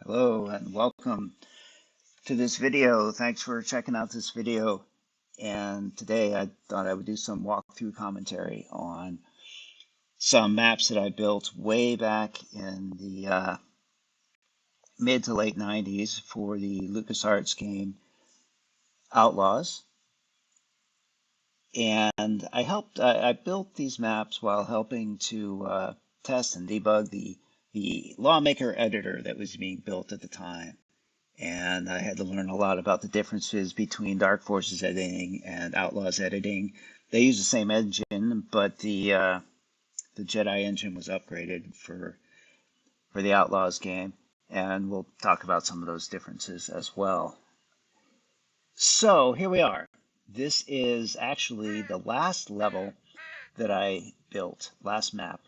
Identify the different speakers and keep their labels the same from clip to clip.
Speaker 1: Hello and welcome to this video. Thanks for checking out this video. And today I thought I would do some walkthrough commentary on some maps that I built way back in the mid to late 90s for the LucasArts game Outlaws. And I built these maps while helping to test and debug the lawmaker editor that was being built at the time. And I had to learn a lot about the differences between Dark Forces editing and Outlaws editing. They use the same engine, but the Jedi engine was upgraded for the Outlaws game, and we'll talk about some of those differences as well. So here we are. This is actually the last level that I built, last map.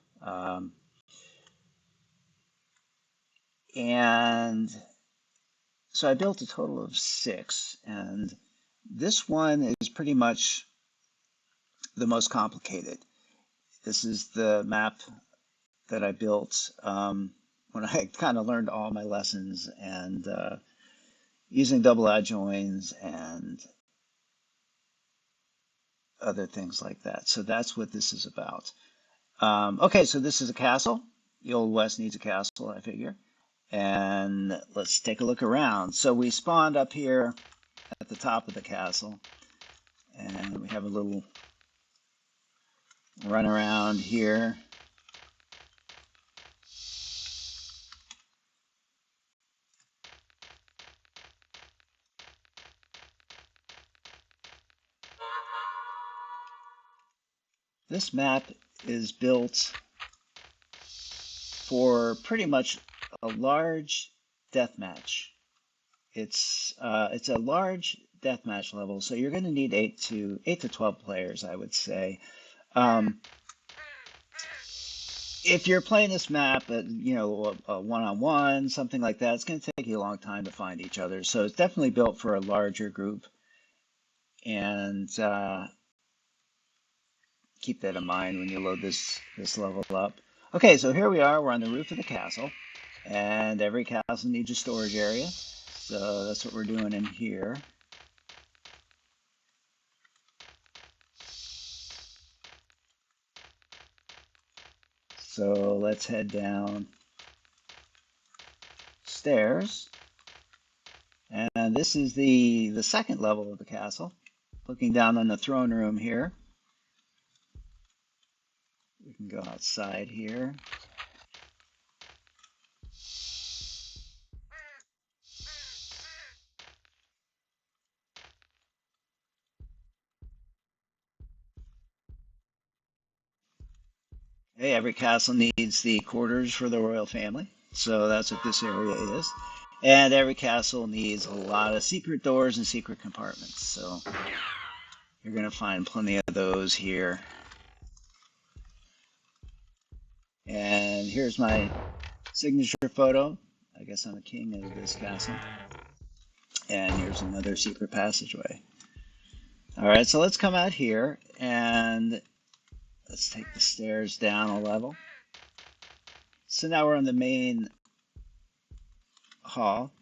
Speaker 1: And so I built a total of 6, and this one is pretty much the most complicated. This is the map that I built when I kind of learned all my lessons and using double add joins and other things like that. So that's what this is about. Okay, so this is a castle. The Old West needs a castle, I figure. And let's take a look around. So we spawned up here at the top of the castle, and we have a little run around here. This map is built for pretty much a large deathmatch. It's a large deathmatch level, so you're going to need 8 to 12 players, I would say. If you're playing this map at a one-on-one, something like that, it's going to take you a long time to find each other. So it's definitely built for a larger group, and keep that in mind when you load this level up. Okay, so here we are. We're on the roof of the castle, and every castle needs a storage area. So that's what we're doing in here. So let's head down stairs. And this is the second level of the castle. Looking down on the throne room here. We can go outside here. Hey, every castle needs the quarters for the royal family. So that's what this area is. And every castle needs a lot of secret doors and secret compartments. So you're going to find plenty of those here. And here's my signature photo. I guess I'm the king of this castle. And here's another secret passageway. All right, so let's come out here and let's take the stairs down a level. So now we're in the main hall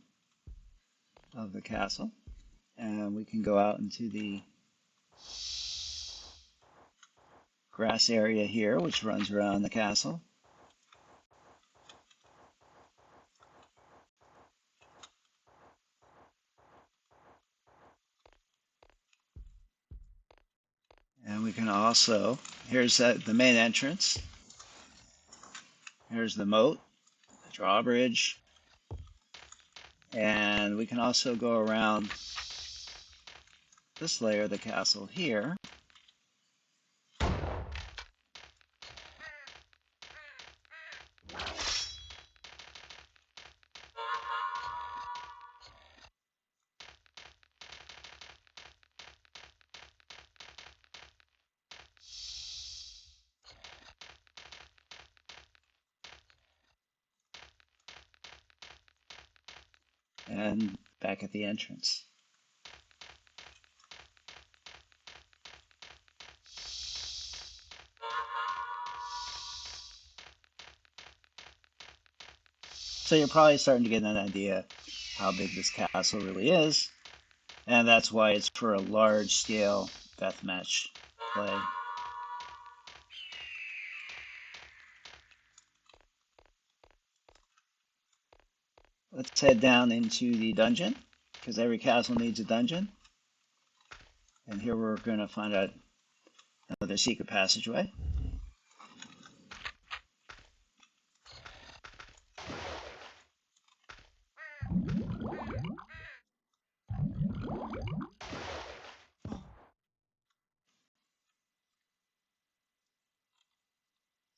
Speaker 1: of the castle, and we can go out into the grass area here, which runs around the castle. And we can also, here's the main entrance. Here's the moat, the drawbridge, and we can also go around this layer of the castle here. And back at the entrance. So you're probably starting to get an idea how big this castle really is, and that's why it's for a large scale deathmatch play. Let's head down into the dungeon, because every castle needs a dungeon. And here we're going to find out another secret passageway.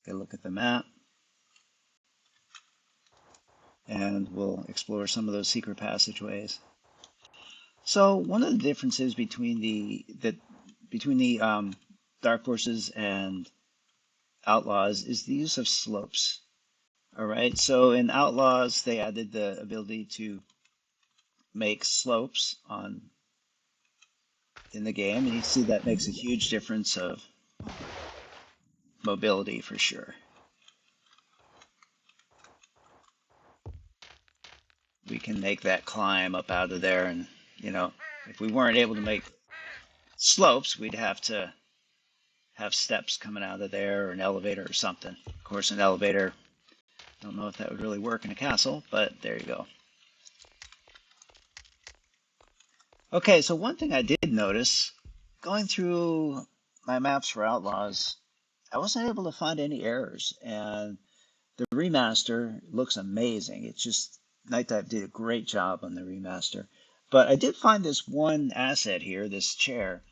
Speaker 1: Get a look at the map, and we'll explore some of those secret passageways. So one of the differences between the Dark Forces and Outlaws is the use of slopes. All right, so in Outlaws they added the ability to make slopes on in the game, and you see that makes a huge difference of mobility for sure. We can make that climb up out of there, and if we weren't able to make slopes, we'd have to have steps coming out of there or an elevator or something. Of course, an elevator, don't know if that would really work in a castle, but there you go. Okay, so one thing I did notice, going through my maps for Outlaws, I wasn't able to find any errors, and the remaster looks amazing. It's just, Night Dive did a great job on the remaster. But I did find this one asset here, this chair,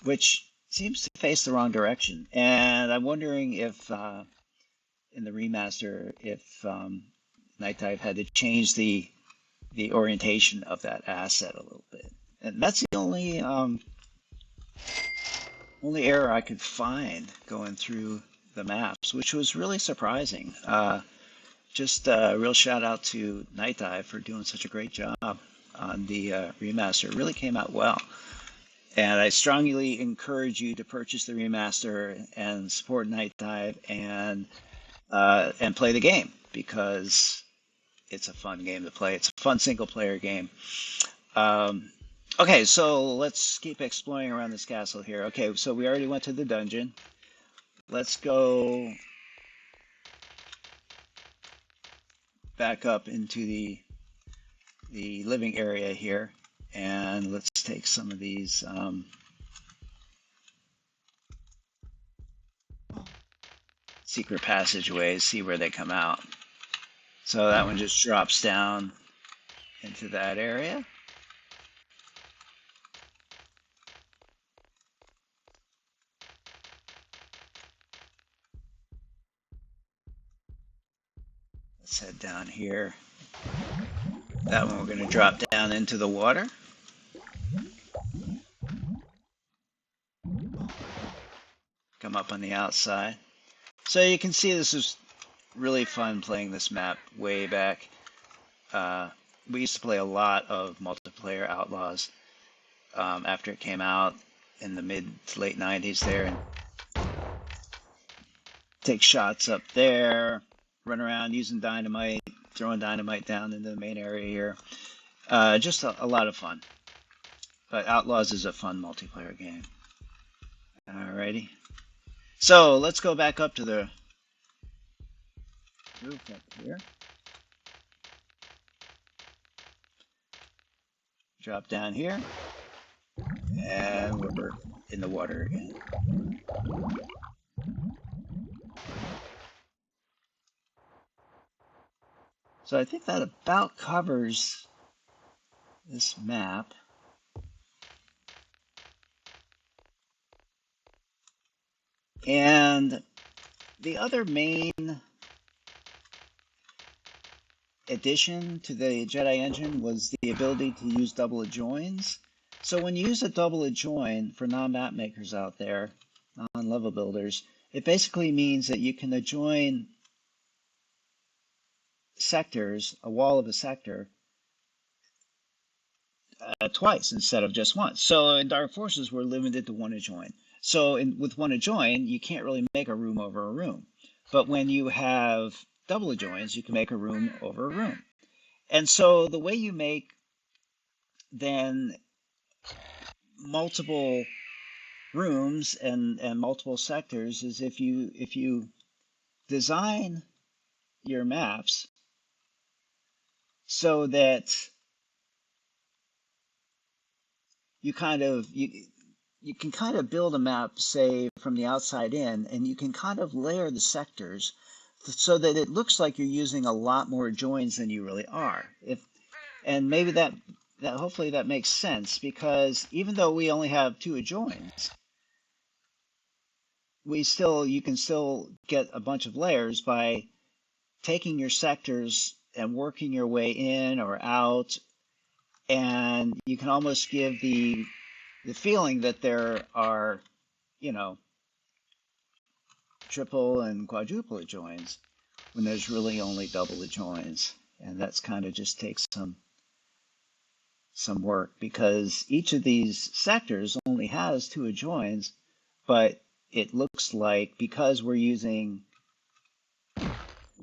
Speaker 1: which seems to face the wrong direction. And I'm wondering if in the remaster, if Night Dive had to change the orientation of that asset a little bit. And that's the only error I could find going through the maps, which was really surprising. Just a real shout out to Night Dive for doing such a great job on the remaster. It really came out well. And I strongly encourage you to purchase the remaster and support Night Dive and play the game, because it's a fun game to play. It's a fun single player game. Okay, so let's keep exploring around this castle here. Okay, so we already went to the dungeon. Let's go back up into the living area here, and let's take some of these secret passageways, see where they come out. So that one just drops down into that area. Let's head down here. That one we're going to drop down into the water. Come up on the outside. So you can see this is really fun playing this map way back. We used to play a lot of multiplayer Outlaws after it came out in the mid to late 90s there, and take shots up there, run around using dynamite, throwing dynamite down into the main area here. Just a lot of fun. But Outlaws is a fun multiplayer game. Alrighty. So let's go back up to the roof up here. Drop down here. And we're in the water again. So I think that about covers this map. And the other main addition to the Jedi engine was the ability to use double adjoins. So when you use a double adjoin, for non-map makers out there, non-level builders, it basically means that you can adjoin sectors, a wall of a sector, twice instead of just once. So in Dark Forces, we're limited to one adjoin. So with one adjoin, you can't really make a room over a room. But when you have double joins, you can make a room over a room. And so the way you make then multiple rooms and multiple sectors is if you design your maps so that you kind of you can kind of build a map, say, from the outside in, and you can kind of layer the sectors so that it looks like you're using a lot more joins than you really are. If and maybe that hopefully that makes sense because even though we only have two adjoins, we still you can still get a bunch of layers by taking your sectors and working your way in or out, and you can almost give the feeling that there are, you know, triple and quadruple adjoins when there's really only double adjoins. And that's kind of just takes some work because each of these sectors only has two adjoins, but it looks like because we're using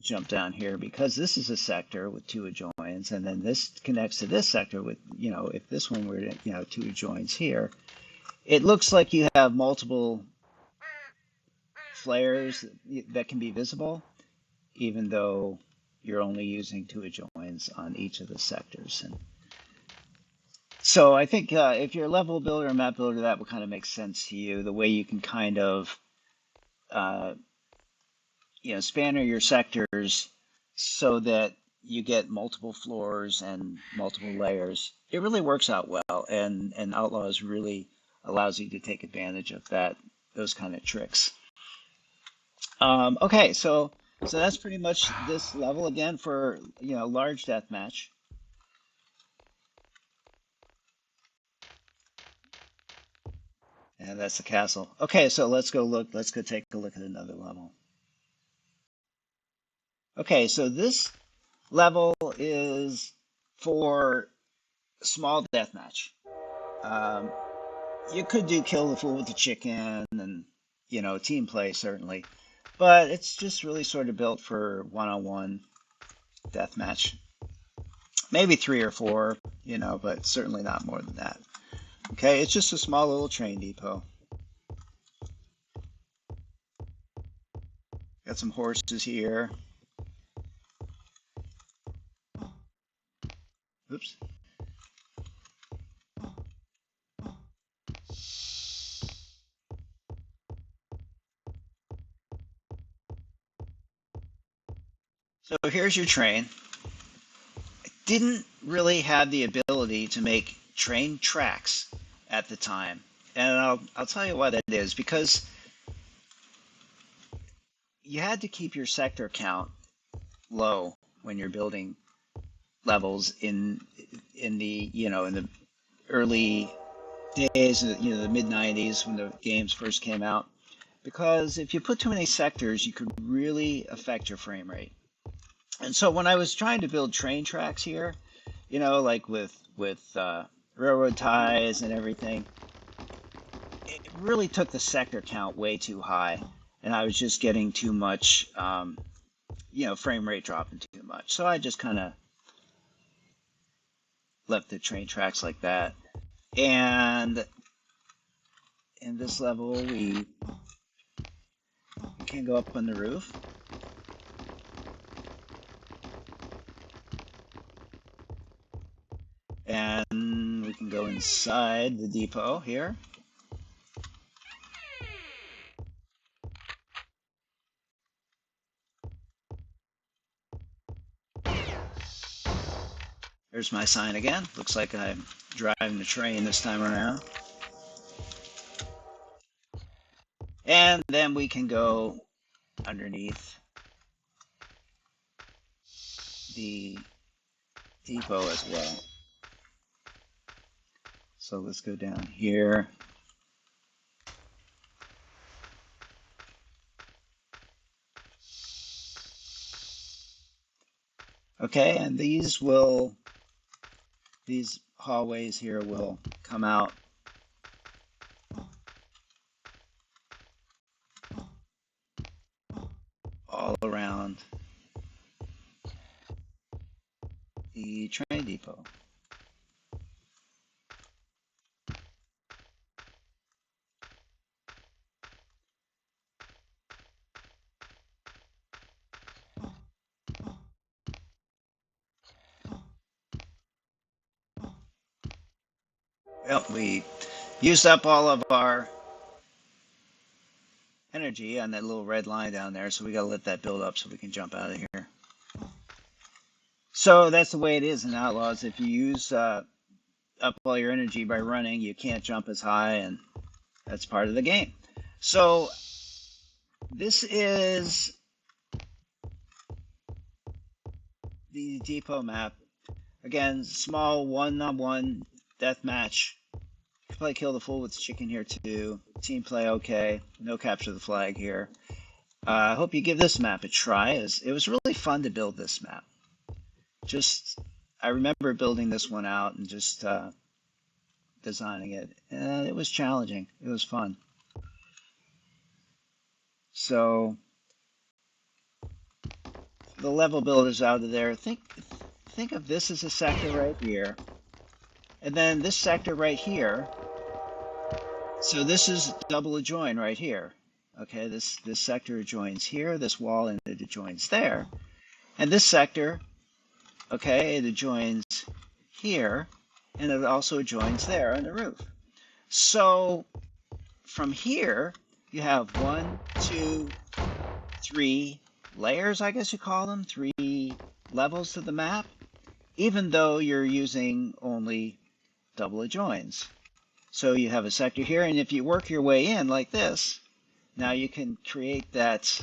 Speaker 1: jump down here because this is a sector with two adjoins and then this connects to this sector with, you know, if this one were to, you know, two adjoins here, it looks like you have multiple flares that can be visible even though you're only using two adjoins on each of the sectors. And so I think if you're a level builder or map builder, that would kind of make sense to you, the way you can kind of uh, you know, spanner your sectors so that you get multiple floors and multiple layers. It really works out well, and Outlaws really allows you to take advantage of those kind of tricks. Okay, so that's pretty much this level again for, you know, large deathmatch, and that's the castle. Okay, so let's go look. Let's go take a look at another level. Okay, so this level is for small deathmatch. Um, you could do kill the fool with the chicken and, you know, team play certainly, but it's just really sort of built for one-on-one deathmatch. Maybe three or four, you know, but certainly not more than that. Okay, it's just a small little train depot. Got some horses here. Oops. So here's your train. Didn't really have the ability to make train tracks at the time. And I'll tell you why that is, because you had to keep your sector count low when you're building levels in the, you know, in the early days, you know, the mid 90s when the games first came out, because if you put too many sectors you could really affect your frame rate. And so when I was trying to build train tracks here, you know, like with railroad ties and everything, it really took the sector count way too high, and I was just getting too much, you know, frame rate dropping too much. So I just kind of left the train tracks like that. And in this level, we can go up on the roof. And we can go inside the depot here. There's my sign again. Looks like I'm driving the train this time around. And then we can go underneath the depot as well. So let's go down here. Okay, and these hallways here will come out all around the train depot. Well, we used up all of our energy on that little red line down there, so we got to let that build up so we can jump out of here. So that's the way it is in Outlaws. If you use up all your energy by running, you can't jump as high, and that's part of the game. So this is the depot map. Again, small one-on-one death match. You can play Kill the Fool with Chicken here too. Team play okay. No capture the flag here. I hope you give this map a try. It was really fun to build this map. I remember building this one out and just designing it. And it was challenging. It was fun. So the level builders out of there, think of this as a sector right here. And then this sector right here. So this is double adjoin right here. Okay, this sector adjoins here, this wall, and it adjoins there. And this sector, okay, it adjoins here, and it also adjoins there on the roof. So from here, you have 1, 2, 3 layers, I guess you call them, 3 levels to the map, even though you're using only double adjoins. So you have a sector here, and if you work your way in like this, now you can create that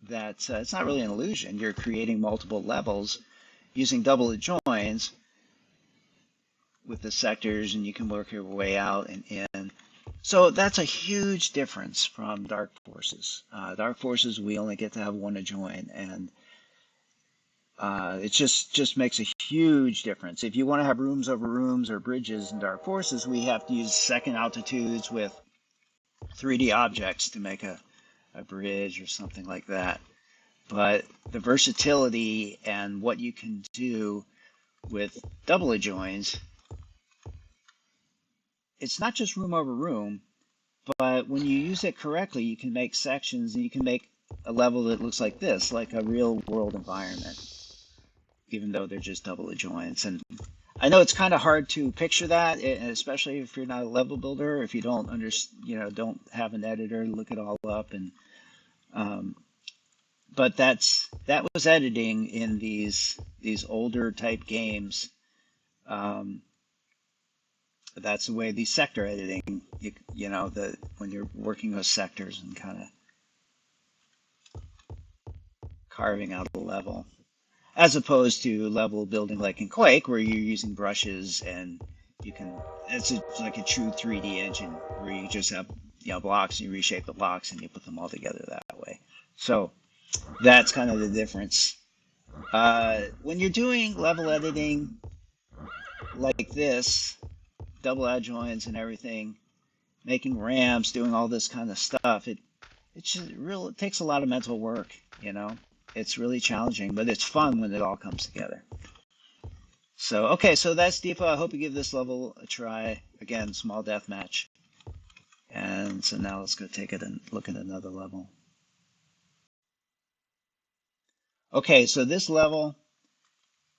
Speaker 1: it's not really an illusion. You're creating multiple levels using double adjoins with the sectors, and you can work your way out and in. So that's a huge difference from Dark Forces. Dark Forces, we only get to have 1 adjoin, and it just makes a huge difference. If you want to have rooms over rooms or bridges in Dark Forces, we have to use second altitudes with 3D objects to make a bridge or something like that. But the versatility and what you can do with double adjoins, it's not just room over room, but when you use it correctly, you can make sections and you can make a level that looks like this, like a real world environment, even though they're just double adjoins. And I know it's kind of hard to picture that, especially if you're not a level builder, if you don't don't have an editor to look it all up. And but that was editing in these older type games. That's the way the sector editing, when you're working with sectors and kind of carving out a level, as opposed to level building like in Quake, where you're using brushes and it's like a true 3D engine where you just have blocks and you reshape the blocks and you put them all together that way. So that's kind of the difference. When you're doing level editing like this, double adjoins and everything, making ramps, doing all this kind of stuff, it takes a lot of mental work, It's really challenging, but it's fun when it all comes together. So, okay, so that's Depot. I hope you give this level a try. Again, small death match. And so now let's go take it and look at another level. Okay, so this level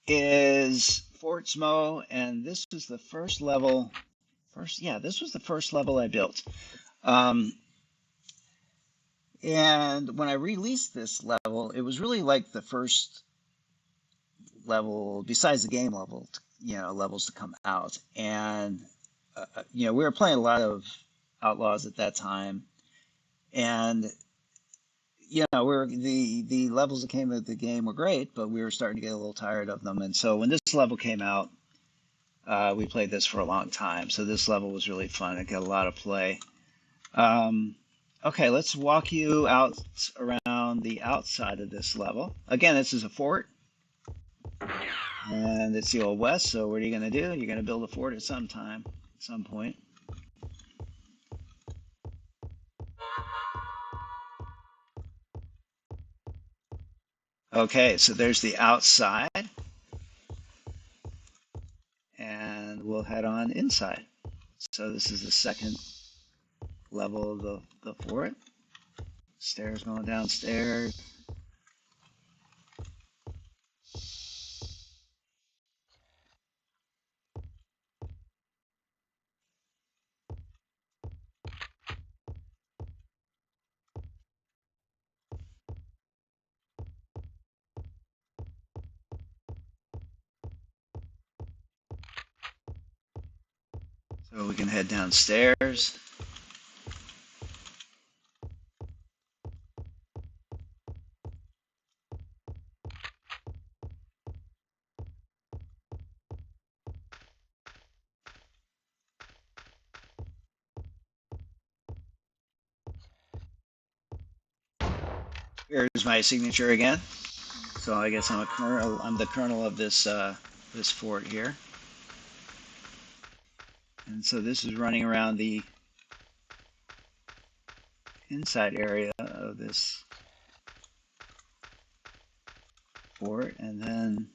Speaker 1: is Fort Smo, and this was the first level. This was the first level I built. And when I released this level, it was really like the first level, besides the game level, levels to come out. And, we were playing a lot of Outlaws at that time. And, the levels that came with the game were great, but we were starting to get a little tired of them. And so when this level came out, we played this for a long time. So this level was really fun. It got a lot of play. Okay, let's walk you out around the outside of this level. Again, this is a fort. And it's the Old West, so what are you going to do? You're going to build a fort at some point. Okay, so there's the outside. we'll head on inside. So this is the second level of the fort. Stairs going downstairs. So we can head downstairs. Here's my signature again. So I guess I'm a colonel. I'm the colonel of this fort here. And so this is running around the inside area of this fort, and then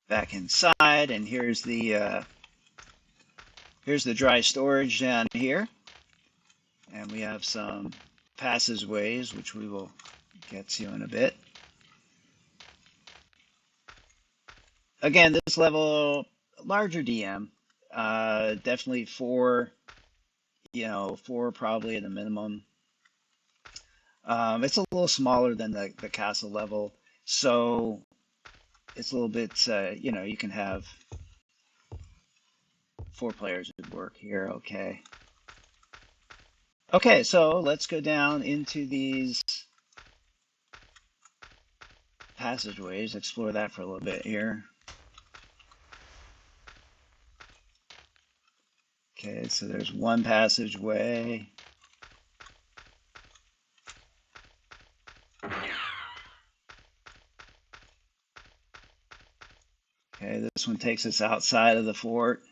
Speaker 1: back inside. And here's the dry storage down here, and we have some passageways, which we will get to in a bit. Again, this level, larger DM, definitely four, four probably at a minimum. It's a little smaller than the castle level, so it's a little bit, you can have four players would work here, okay. Okay, so let's go down into these passageways, explore that for a little bit here. Okay, so there's one passageway. Okay, this one takes us outside of the fort.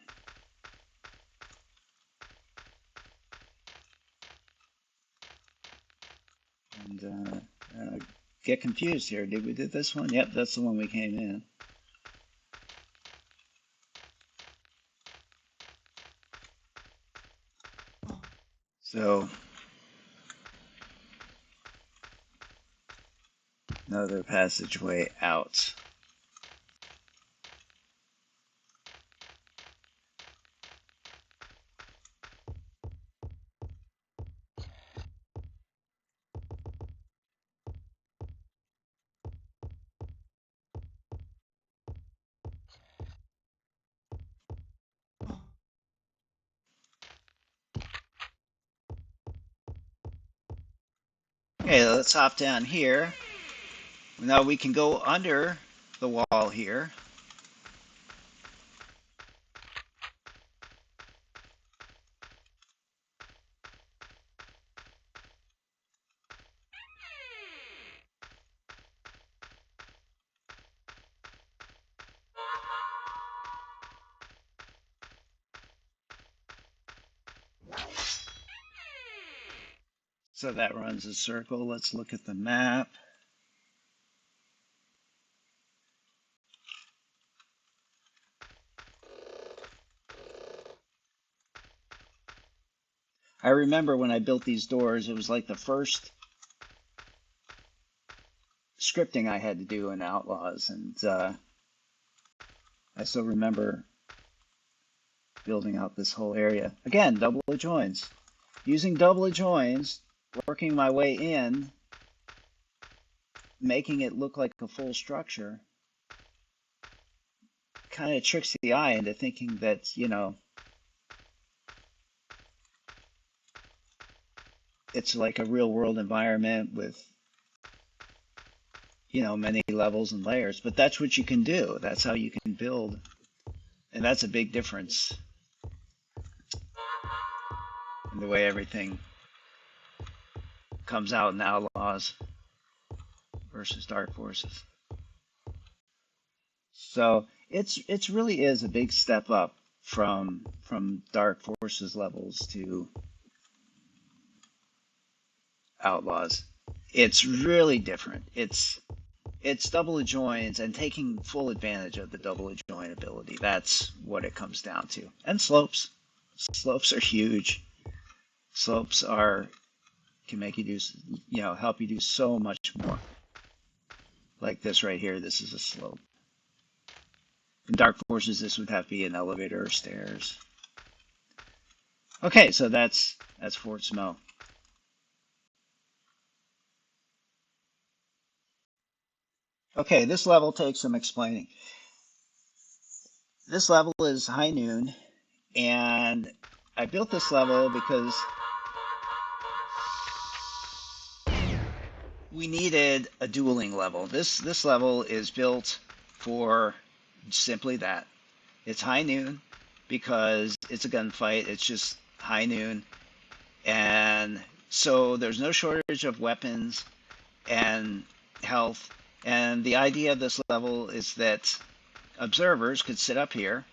Speaker 1: And get confused here. Did we do this one? Yep, that's the one we came in. So another passageway out. Okay, let's hop down here. Now we can go under the wall here. So that runs a circle. Let's look at the map. I remember when I built these doors, it was like the first scripting I had to do in Outlaws, and I still remember building out this whole area. Again, double joins. Using double joins, working my way in, making it look like a full structure, kind of tricks the eye into thinking that, it's like a real world environment with, many levels and layers. But that's what you can do. That's how you can build. And that's a big difference in the way everything comes out in Outlaws versus Dark Forces. So it's really is a big step up from Dark Forces levels to Outlaws. It's really different. it's double joins and taking full advantage of the double join ability. That's what it comes down to. And slopes. Slopes are huge. Slopes are can make you do, help you do so much more. Like this right here, this is a slope. In Dark Forces, this would have to be an elevator or stairs. Okay, so that's Fort Smo. Okay, this level takes some explaining. This level is high noon, and I built this level because we needed a dueling level. This level is built for simply that. It's high noon because it's a gunfight. It's just high noon, and so there's no shortage of weapons and health. And the idea of this level is that observers could sit up here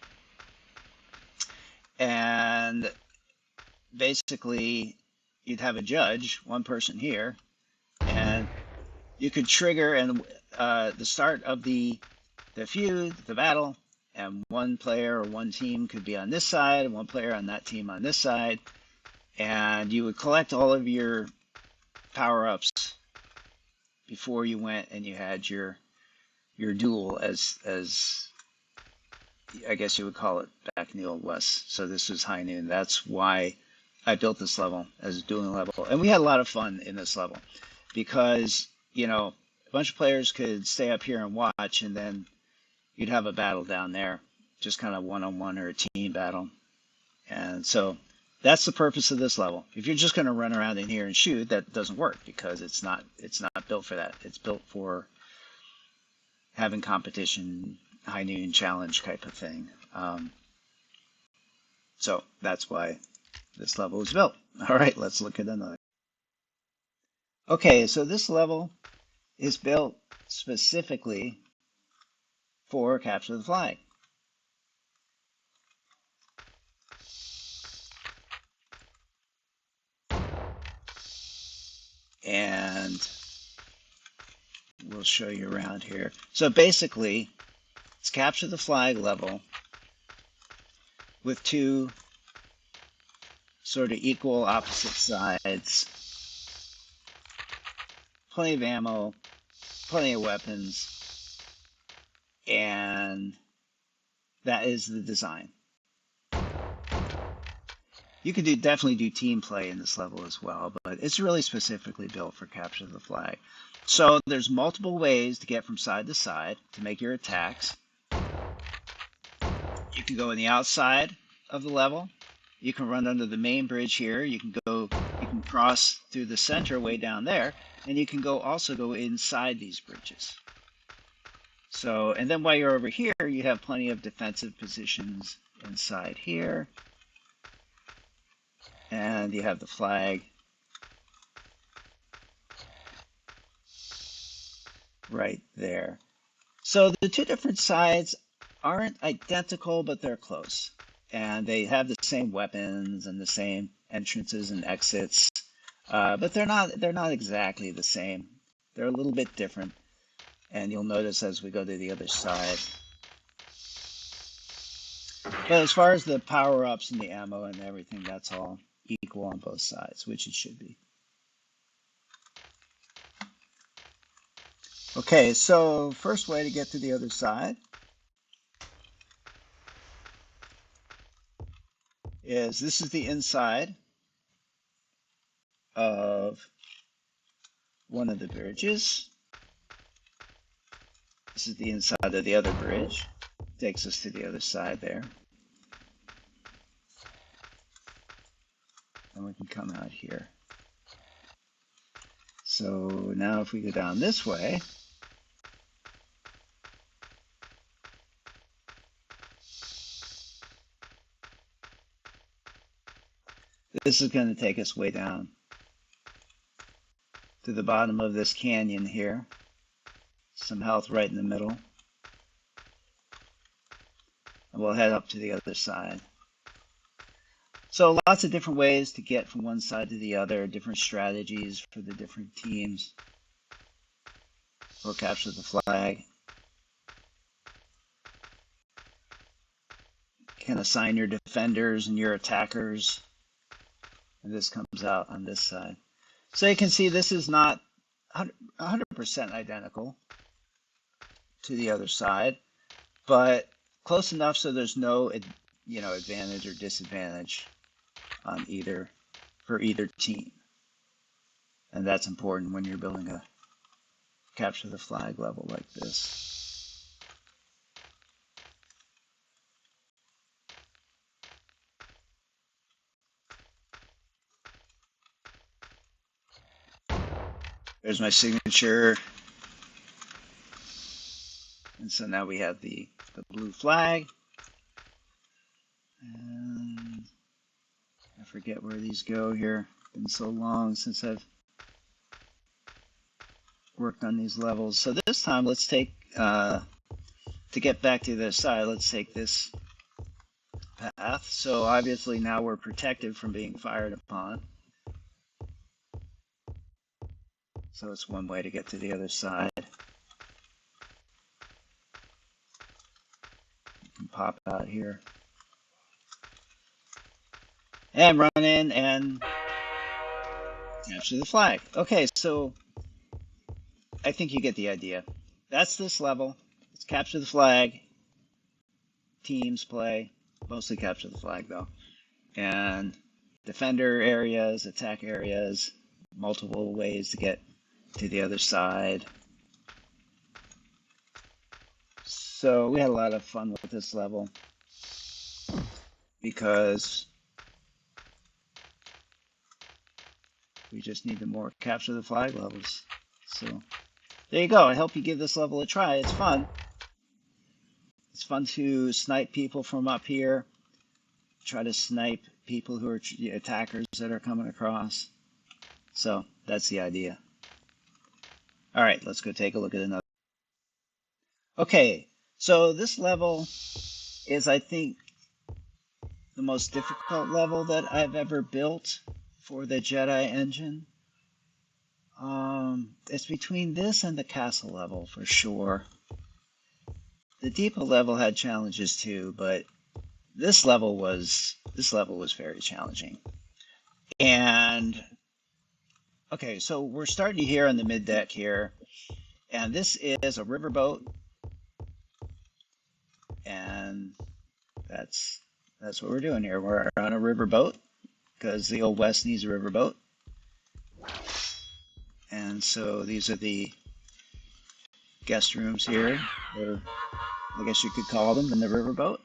Speaker 1: and basically you'd have a judge, one person here, and you could trigger and the start of the feud, the battle, and one player or one team could be on this side, and one player on that team on this side, and you would collect all of your power-ups before you went and you had your duel, as I guess you would call it back in the Old West. So this was high noon. That's why I built this level as a dueling level, and we had a lot of fun in this level because a bunch of players could stay up here and watch, and then you'd have a battle down there, just kind of one-on-one or a team battle. And so that's the purpose of this level. If you're just going to run around in here and shoot, that doesn't work because it's not built for that. It's built for having competition, high noon challenge type of thing. So that's why this level was built. All right, let's look at another. Okay, so this level is built specifically for Capture the Flag. And we'll show you around here. So basically, it's Capture the Flag level with two sort of equal opposite sides, plenty of ammo, plenty of weapons, and that is the design. You could definitely do team play in this level as well, but it's really specifically built for Capture the Flag. So there's multiple ways to get from side to side to make your attacks. You can go on the outside of the level. You can run under the main bridge here. You can cross through the center way down there, and you can also go inside these bridges. So, and then while you're over here, you have plenty of defensive positions inside here. And you have the flag right there. So the two different sides aren't identical, but they're close. And they have the same weapons and the same entrances and exits. But they're not exactly the same. They're a little bit different. And you'll notice as we go to the other side. But as far as the power-ups and the ammo and everything, that's all equal on both sides, which it should be. Okay, so first way to get to the other side is this is the inside of one of the bridges. This is the inside of the other bridge. Takes us to the other side there. And we can come out here. So now if we go down this way, this is going to take us way down to the bottom of this canyon here. Some health right in the middle. And we'll head up to the other side. So lots of different ways to get from one side to the other, different strategies for the different teams. or capture the flag. You can assign your defenders and your attackers. And this comes out on this side. So you can see this is not 100% identical to the other side, but close enough so there's no advantage or disadvantage on either for either team. And that's important when you're building a capture the flag level like this. There's my signature. And so now we have the blue flag. And I forget where these go here. It's been so long since I've worked on these levels. So this time let's take, to get back to the side, let's take this path. So obviously now we're protected from being fired upon. So it's one way to get to the other side. You can pop out here. And run in and capture the flag. Okay, so I think you get the idea. That's this level. Let's capture the flag. Teams play. Mostly capture the flag though. And defender areas, attack areas, multiple ways to get to the other side. So we had a lot of fun with this level because we just need to more capture the flag levels. So there you go. I hope you give this level a try. It's fun. It's fun to snipe people from up here. Try to snipe people who are attackers that are coming across. So that's the idea. All right, let's go take a look at another. Okay, so this level is, I think, the most difficult level that I've ever built for the Jedi engine. It's between this and the castle level for sure. The depot level had challenges too, but this level was very challenging. And okay, so we're starting here on the mid deck here, and this is a riverboat, and that's what we're doing here. We're on a riverboat because the Old West needs a riverboat. And so these are the guest rooms here, or I guess you could call them, in the riverboat.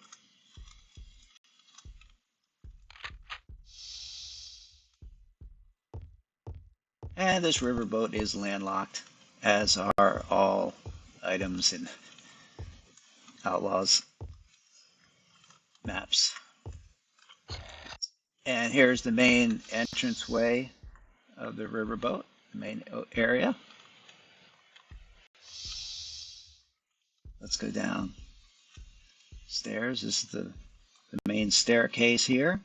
Speaker 1: And this riverboat is landlocked, as are all items in Outlaws maps. And here's the main entranceway of the riverboat, the main area. Let's go down stairs. This is the main staircase here.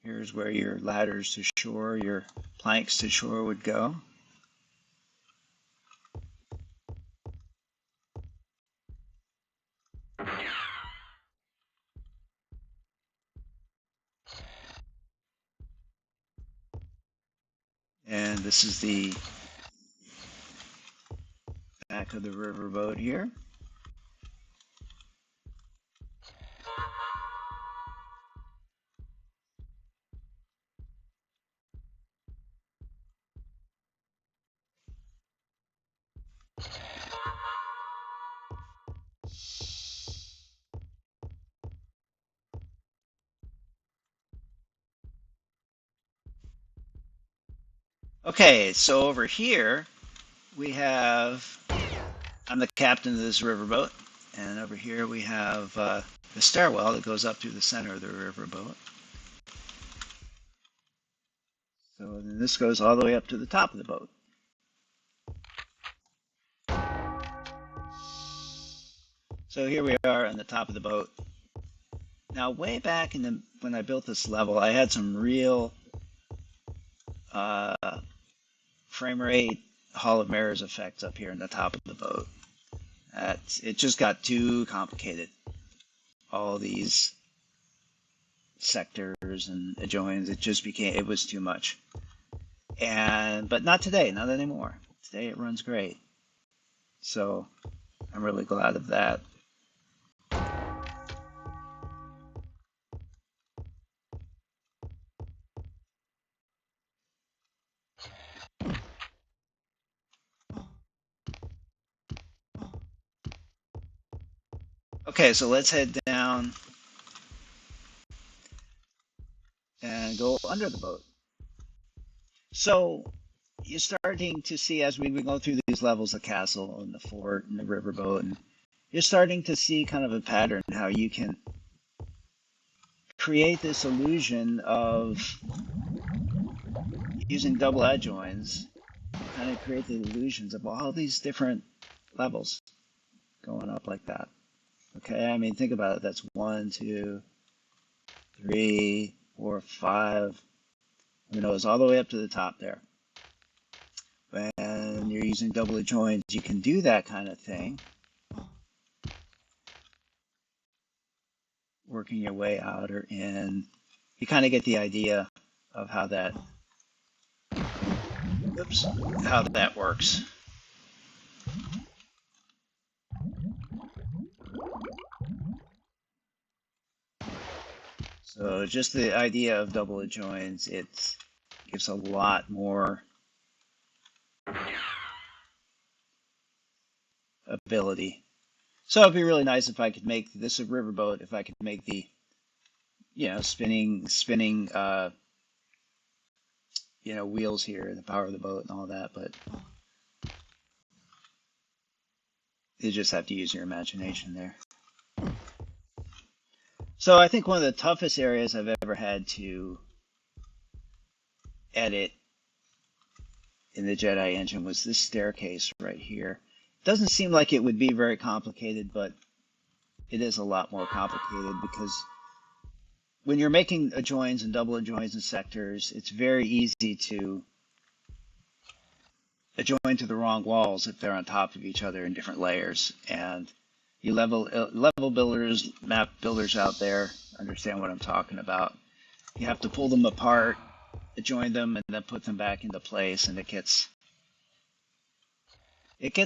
Speaker 1: Here's where your ladders to shore, your planks to shore would go. And this is the back of the riverboat here. Okay, so over here we have, I'm the captain of this riverboat, and over here we have the stairwell that goes up through the center of the riverboat. So then this goes all the way up to the top of the boat. So here we are on the top of the boat. Now way back when I built this level, I had some real uh, frame rate, Hall of Mirrors effects up here in the top of the boat. It just got too complicated. All these sectors and adjoins, it was too much. But not today, not anymore. Today it runs great. So I'm really glad of that. Okay, so let's head down and go under the boat. So you're starting to see as we go through these levels, the castle and the fort and the riverboat, and you're starting to see kind of a pattern how you can create this illusion of using double adjoins, kind of create the illusions of all these different levels going up like that. Okay, I mean, think about it. That's 1, 2, 3, 4, 5. Who knows, all the way up to the top there. When you're using double adjoins, you can do that kind of thing, working your way out or in. You kind of get the idea of how that, oops, how that works. So just the idea of double adjoins, it gives a lot more ability. So it'd be really nice if I could make this a riverboat, if I could make the, spinning, wheels here, the power of the boat and all that, but you just have to use your imagination there. So I think one of the toughest areas I've ever had to edit in the Jedi engine was this staircase right here. It doesn't seem like it would be very complicated, but it is a lot more complicated because when you're making adjoins and double adjoins and sectors, it's very easy to adjoin to the wrong walls if they're on top of each other in different layers. And you level builders, map builders out there understand what I'm talking about. You have to pull them apart, adjoin them, and then put them back into place, and it gets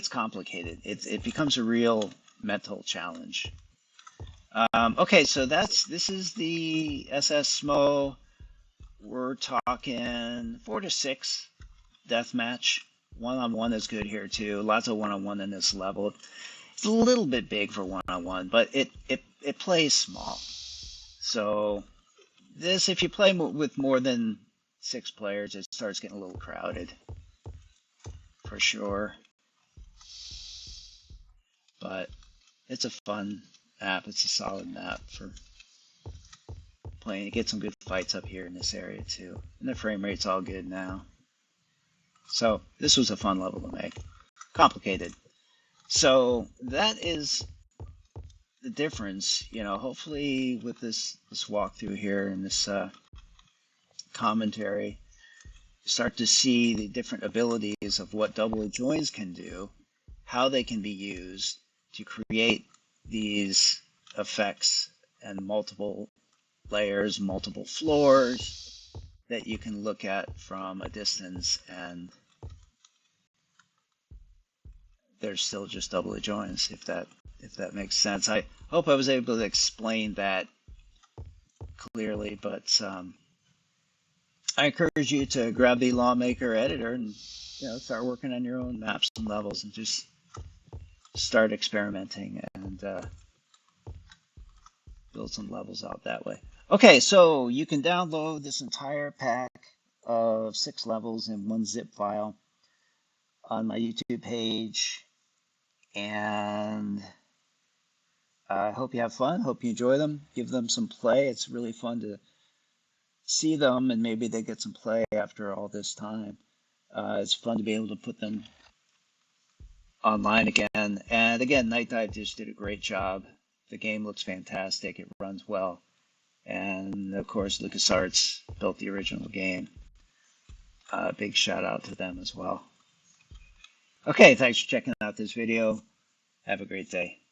Speaker 1: complicated. It becomes a real mental challenge. Okay, so this is the SS SMO. We're talking 4 to 6 deathmatch. One-on-one is good here too. Lots of one-on-one in this level. It's a little bit big for one-on-one, but it plays small. So this, if you play with more than 6 players, it starts getting a little crowded for sure. But it's a fun map. It's a solid map for playing. You get some good fights up here in this area too. And the frame rate's all good now. So this was a fun level to make. Complicated. So that is the difference. Hopefully with this walkthrough here and this commentary, you start to see the different abilities of what double adjoins can do, how they can be used to create these effects and multiple layers, multiple floors that you can look at from a distance, and they're still just double adjoins, if that makes sense. I hope I was able to explain that clearly, but I encourage you to grab the Lawmaker editor and start working on your own maps and levels and just start experimenting and build some levels out that way. Okay, so you can download this entire pack of 6 levels in one zip file on my YouTube page, and I hope you have fun. Hope you enjoy them. Give them some play. It's really fun to see them, and maybe they get some play after all this time. It's fun to be able to put them online again. And again, Night Dive just did a great job. The game looks fantastic. It runs well. And of course, LucasArts built the original game. Big shout out to them as well. Okay, thanks for checking out this video. Have a great day.